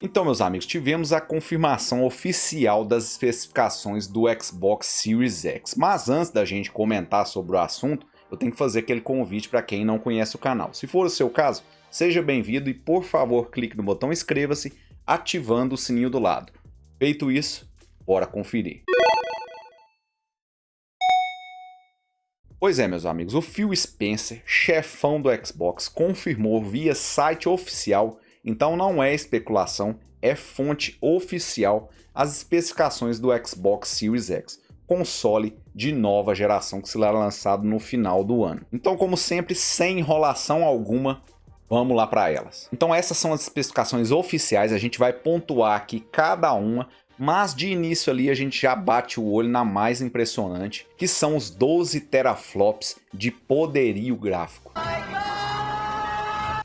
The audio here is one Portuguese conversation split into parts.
Então, meus amigos, tivemos a confirmação oficial das especificações do Xbox Series X. Mas antes da gente comentar sobre o assunto, eu tenho que fazer aquele convite para quem não conhece o canal. Se for o seu caso, seja bem-vindo e, por favor, clique no botão inscreva-se, ativando o sininho do lado. Feito isso, bora conferir. Pois é, meus amigos, o Phil Spencer, chefão do Xbox, confirmou via site oficial, então não é especulação, é fonte oficial, as especificações do Xbox Series X, console de nova geração que será lançado no final do ano. Então, como sempre, sem enrolação alguma, vamos lá para elas. Então essas são as especificações oficiais, a gente vai pontuar aqui cada uma, mas de início ali a gente já bate o olho na mais impressionante, que são os 12 teraflops de poderio gráfico.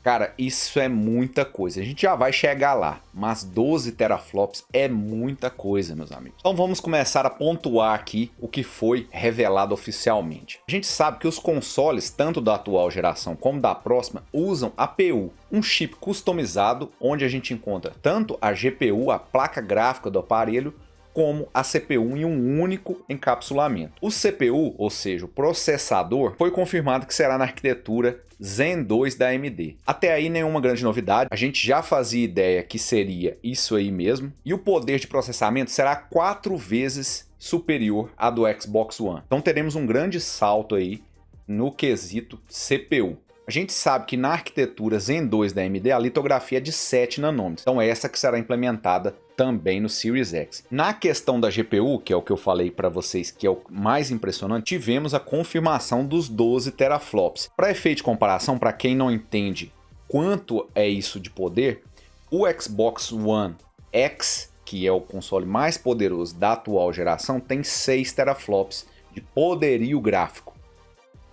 Cara, isso é muita coisa, a gente já vai chegar lá, mas 12 teraflops é muita coisa, meus amigos. Então vamos começar a pontuar aqui o que foi revelado oficialmente. A gente sabe que os consoles, tanto da atual geração como da próxima, usam APU, um chip customizado, onde a gente encontra tanto a GPU, a placa gráfica do aparelho, como a CPU em um único encapsulamento. O CPU, ou seja, o processador, foi confirmado que será na arquitetura Zen 2 da AMD. Até aí nenhuma grande novidade, a gente já fazia ideia que seria isso aí mesmo, e o poder de processamento será 4 vezes superior à do Xbox One. Então teremos um grande salto aí no quesito CPU. A gente sabe que na arquitetura Zen 2 da AMD a litografia é de 7 nanômetros, então é essa que será implementada também no Series X. Na questão da GPU, que é o que eu falei para vocês que é o mais impressionante, tivemos a confirmação dos 12 teraflops. Para efeito de comparação, para quem não entende quanto é isso de poder, o Xbox One X, que é o console mais poderoso da atual geração, tem 6 teraflops de poderio gráfico.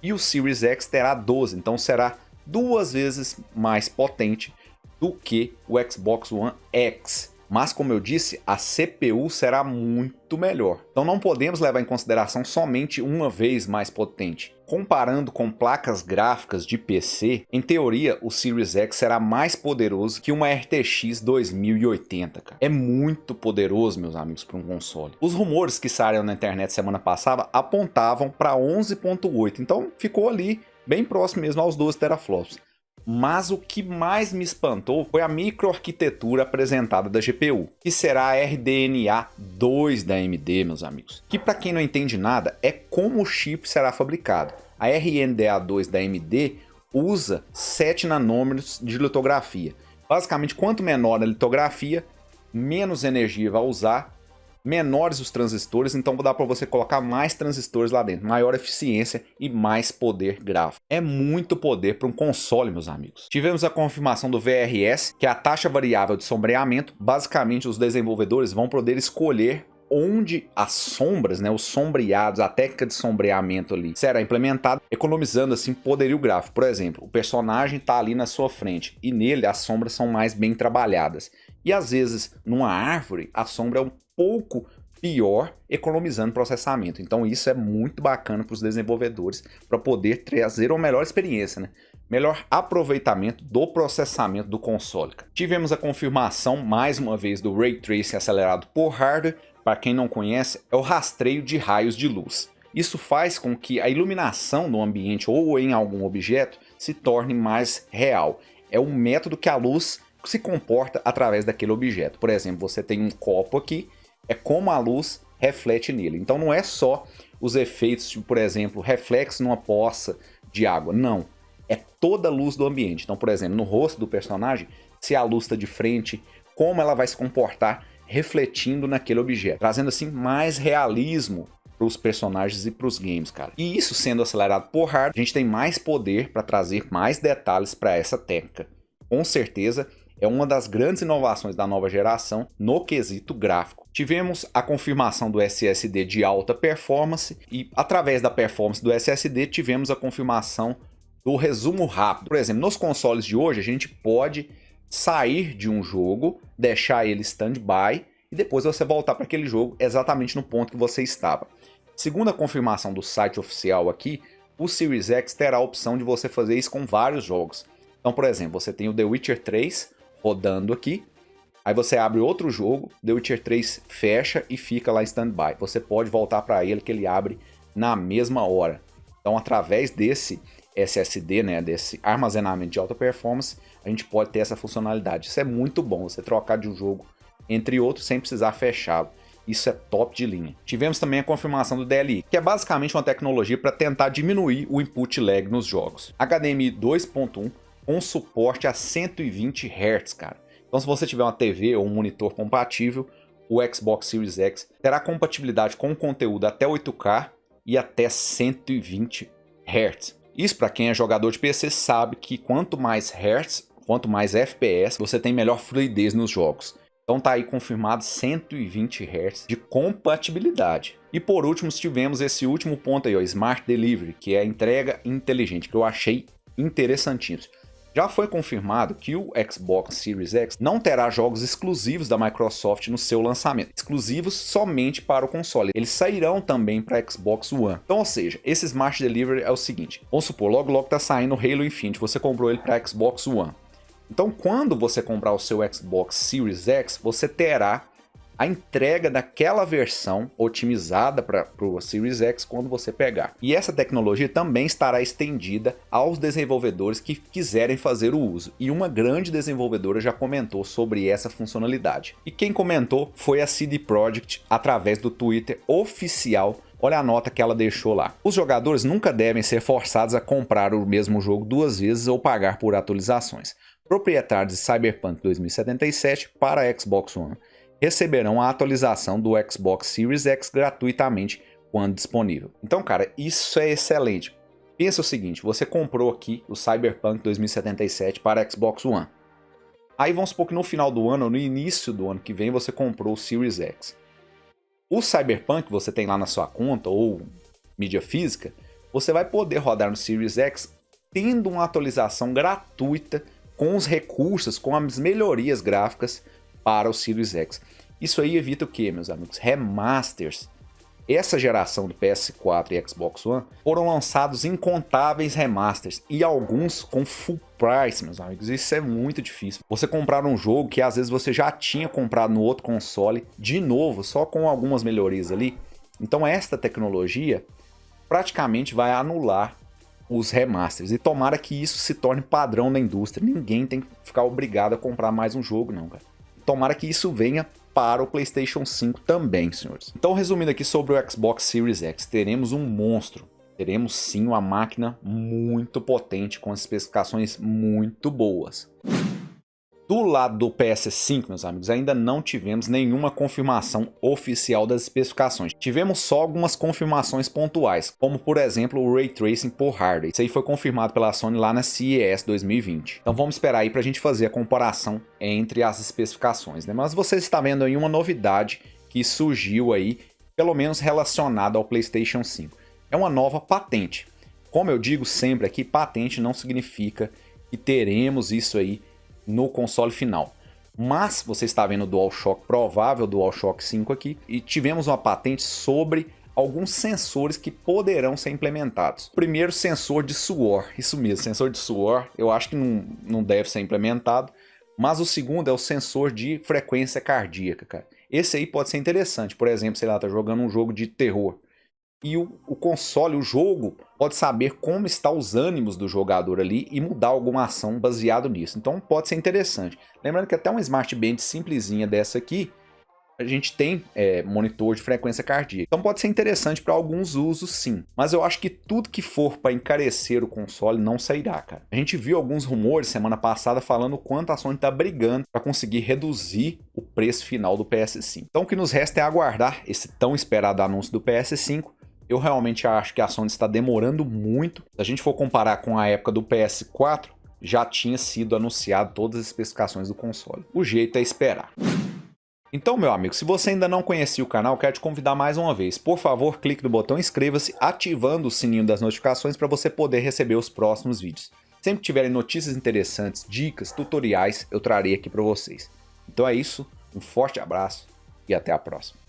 E o Series X terá 12, então será 2 vezes mais potente do que o Xbox One X. Mas, como eu disse, a CPU será muito melhor. Então não podemos levar em consideração somente uma vez mais potente. Comparando com placas gráficas de PC, em teoria o Series X será mais poderoso que uma RTX 2080, cara. É muito poderoso, meus amigos, para um console. Os rumores que saíram na internet semana passada apontavam para 11.8, então ficou ali bem próximo mesmo aos 12 teraflops. Mas o que mais me espantou foi a microarquitetura apresentada da GPU, que será a RDNA 2 da AMD, meus amigos. Que, para quem não entende nada, é como o chip será fabricado. A RDNA 2 da AMD usa 7 nanômetros de litografia. Basicamente, quanto menor a litografia, menos energia vai usar, menores os transistores, então dá para você colocar mais transistores lá dentro, maior eficiência e mais poder gráfico. É muito poder para um console, meus amigos. Tivemos a confirmação do VRS, que é a taxa variável de sombreamento. Basicamente, os desenvolvedores vão poder escolher onde as sombras, os sombreados, a técnica de sombreamento ali será implementada, economizando assim poderio gráfico. Por exemplo, o personagem está ali na sua frente e nele as sombras são mais bem trabalhadas. E às vezes, numa árvore, a sombra é um pouco pior, economizando processamento. Então isso é muito bacana para os desenvolvedores, para poder trazer uma melhor experiência, melhor aproveitamento do processamento do console. Tivemos a confirmação, mais uma vez, do Ray Tracing acelerado por hardware. Para quem não conhece, é o rastreio de raios de luz. Isso faz com que a iluminação no ambiente ou em algum objeto se torne mais real. É um método que a luz se comporta através daquele objeto. Por exemplo, você tem um copo aqui, é como a luz reflete nele. Então não é só os efeitos, tipo, por exemplo, reflexo numa poça de água. Não, é toda a luz do ambiente. Então, por exemplo, no rosto do personagem, se a luz está de frente, como ela vai se comportar refletindo naquele objeto, trazendo assim mais realismo para os personagens e para os games, cara. E isso sendo acelerado por hardware, a gente tem mais poder para trazer mais detalhes para essa técnica. Com certeza é uma das grandes inovações da nova geração no quesito gráfico. Tivemos a confirmação do SSD de alta performance e, através da performance do SSD, tivemos a confirmação do resumo rápido. Por exemplo, nos consoles de hoje, a gente pode sair de um jogo, deixar ele stand-by e depois você voltar para aquele jogo exatamente no ponto que você estava. Segundo a confirmação do site oficial aqui, o Series X terá a opção de você fazer isso com vários jogos. Então, por exemplo, você tem o The Witcher 3 rodando aqui, Aí você abre outro jogo, The Witcher 3 fecha e fica lá em stand-by. Você pode voltar para ele que ele abre na mesma hora. Então, através desse SSD, né, desse armazenamento de alta performance, a gente pode ter essa funcionalidade. Isso é muito bom, você trocar de um jogo entre outros sem precisar fechá-lo. Isso é top de linha. Tivemos também a confirmação do DLI, que é basicamente uma tecnologia para tentar diminuir o input lag nos jogos. HDMI 2.1 com suporte a 120 Hz, cara. Então, se você tiver uma TV ou um monitor compatível, o Xbox Series X terá compatibilidade com conteúdo até 8K e até 120 Hz. Isso, para quem é jogador de PC, sabe que quanto mais Hz, quanto mais FPS, você tem melhor fluidez nos jogos. Então tá aí confirmado 120 Hz de compatibilidade. E por último, tivemos esse último ponto aí, ó, Smart Delivery, que é a entrega inteligente, que eu achei interessantíssimo. Já foi confirmado que o Xbox Series X não terá jogos exclusivos da Microsoft no seu lançamento, exclusivos somente para o console. Eles sairão também para Xbox One. Então, ou seja, esse Smart Delivery é o seguinte, vamos supor, logo tá saindo o Halo Infinite, você comprou ele para Xbox One. Então, quando você comprar o seu Xbox Series X, você terá a entrega daquela versão otimizada para o Series X quando você pegar. E essa tecnologia também estará estendida aos desenvolvedores que quiserem fazer o uso. E uma grande desenvolvedora já comentou sobre essa funcionalidade. E quem comentou foi a CD Projekt através do Twitter oficial. Olha a nota que ela deixou lá. Os jogadores nunca devem ser forçados a comprar o mesmo jogo duas vezes ou pagar por atualizações. Proprietários de Cyberpunk 2077 para Xbox One receberão a atualização do Xbox Series X gratuitamente quando disponível. Então, cara, isso é excelente. Pensa o seguinte, você comprou aqui o Cyberpunk 2077 para Xbox One. Aí vamos supor que no final do ano ou no início do ano que vem você comprou o Series X. O Cyberpunk que você tem lá na sua conta ou mídia física, você vai poder rodar no Series X tendo uma atualização gratuita com os recursos, com as melhorias gráficas para o Series X. Isso aí evita o que, meus amigos? Remasters. Essa geração do PS4 e Xbox One foram lançados incontáveis remasters e alguns com full price, meus amigos. Isso é muito difícil. Você comprar um jogo que às vezes você já tinha comprado no outro console, de novo, só com algumas melhorias ali. Então esta tecnologia praticamente vai anular os remasters. E tomara que isso se torne padrão da indústria. Ninguém tem que ficar obrigado a comprar mais um jogo, não, cara. Tomara que isso venha para o PlayStation 5 também, senhores. Então, resumindo aqui sobre o Xbox Series X, teremos um monstro. Teremos sim uma máquina muito potente, com especificações muito boas. Do lado do PS5, meus amigos, ainda não tivemos nenhuma confirmação oficial das especificações. Tivemos só algumas confirmações pontuais, como por exemplo o Ray Tracing por hardware. Isso aí foi confirmado pela Sony lá na CES 2020. Então vamos esperar aí para a gente fazer a comparação entre as especificações, né? Mas você está vendo aí uma novidade que surgiu aí, pelo menos relacionada ao PlayStation 5. É uma nova patente. Como eu digo sempre aqui, patente não significa que teremos isso aí no console final. Mas você está vendo o DualShock, provável DualShock 5 aqui, e tivemos uma patente sobre alguns sensores que poderão ser implementados. Primeiro, sensor de suor, isso mesmo, sensor de suor, eu acho que não deve ser implementado, mas o segundo é o sensor de frequência cardíaca, cara. Esse aí pode ser interessante, por exemplo, sei lá, tá jogando um jogo de terror, e o console, o jogo, pode saber como estão os ânimos do jogador ali e mudar alguma ação baseado nisso. Então pode ser interessante. Lembrando que até uma Smart Band simplesinha dessa aqui, a gente tem monitor de frequência cardíaca. Então pode ser interessante para alguns usos, sim. Mas eu acho que tudo que for para encarecer o console não sairá, cara. A gente viu alguns rumores semana passada falando o quanto a Sony está brigando para conseguir reduzir o preço final do PS5. Então o que nos resta é aguardar esse tão esperado anúncio do PS5. Eu realmente acho que a Sony está demorando muito. Se a gente for comparar com a época do PS4, já tinha sido anunciado todas as especificações do console. O jeito é esperar. Então, meu amigo, se você ainda não conhecia o canal, quero te convidar mais uma vez. Por favor, clique no botão inscreva-se, ativando o sininho das notificações para você poder receber os próximos vídeos. Sempre que tiverem notícias interessantes, dicas, tutoriais, eu trarei aqui para vocês. Então é isso, um forte abraço e até a próxima.